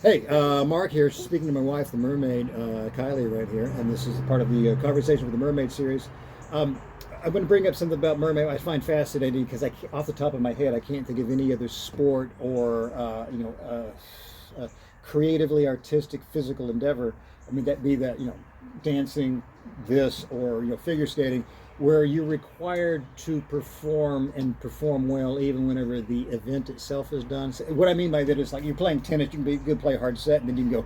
Hey, Mark here, speaking to my wife, the mermaid, Kylie, right here, and this is part of the Conversation with the Mermaid series. Um, I'm going to bring up something about mermaid I find fascinating because off the top of my head, I can't think of any other sport or creatively artistic physical endeavor. I mean, that be that dancing, this, or figure skating, where you're required to perform and perform well even whenever the event itself is done. So what I mean by that is like you're playing tennis, you can be good, play a hard set, and then you can go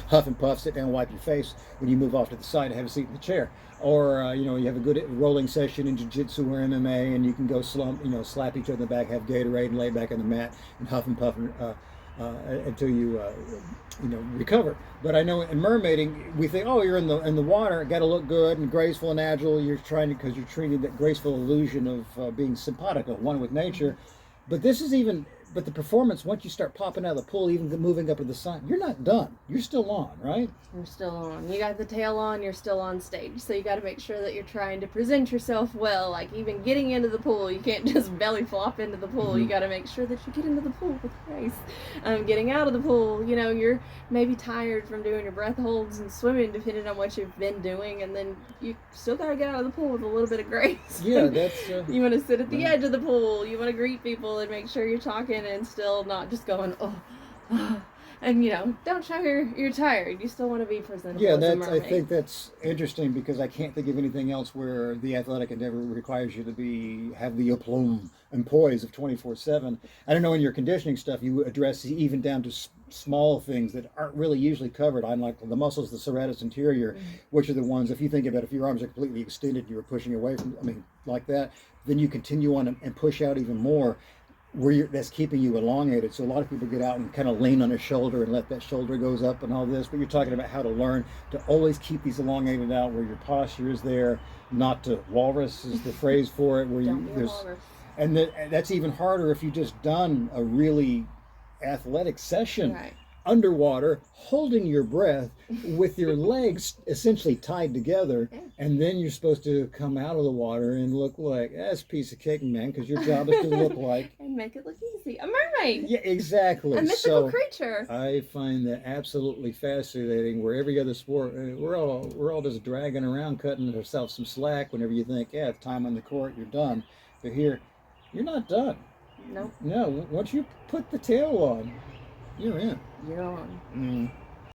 huff and puff, sit down, wipe your face when you move off to the side and have a seat in the chair. Or you have a good rolling session in jiu-jitsu or MMA, and you can go slap each other in the back, have Gatorade, and lay back on the mat and huff and puff until you recover. But I know in mermaiding, we think, oh, you're in the water, got to look good and graceful and agile. You're trying to because you're treating that graceful illusion of being simpatico, one with nature. But this is even. But the performance, once you start popping out of the pool, even moving up to the side, you're not done. You're still on, right? You're still on. You got the tail on, you're still on stage. So you got to make sure that you're trying to present yourself well. Like even getting into the pool, you can't just belly flop into the pool. You got to make sure that you get into the pool with grace. Getting out of the pool, you're maybe tired from doing your breath holds and swimming, depending on what you've been doing. And then you still got to get out of the pool with a little bit of grace. Yeah, that's... you want to sit at the edge of the pool. You want to greet people and make sure you're talking and still not just going, oh. And don't show you're tired. You still want to be presentable. Yeah, as a mermaid. I think that's interesting because I can't think of anything else where the athletic endeavor requires you to have the aplomb and poise of 24/7. I don't know, in your conditioning stuff, you address even down to small things that aren't really usually covered. I'm like the muscles, the serratus anterior, which are the ones, if you think about it, if your arms are completely extended and you're pushing away from, like that, then you continue on and push out even more that's keeping you elongated. So a lot of people get out and kind of lean on a shoulder and let that shoulder goes up and all this, but you're talking about how to learn to always keep these elongated out where your posture is there, not to walrus is the phrase for it, where that's even harder if you just done a really athletic session. Right. Underwater, holding your breath with your legs essentially tied together, and then you're supposed to come out of the water and look like that's a piece of cake, man, because your job is to look like and make it look easy. A mermaid. Yeah, exactly. A mythical creature. I find that absolutely fascinating. Where every other sport, we're all just dragging around, cutting ourselves some slack. Whenever you think, yeah, it's time on the court, you're done. But here, you're not done. Nope. No, once you put the tail on, you're in. You're on. Mm.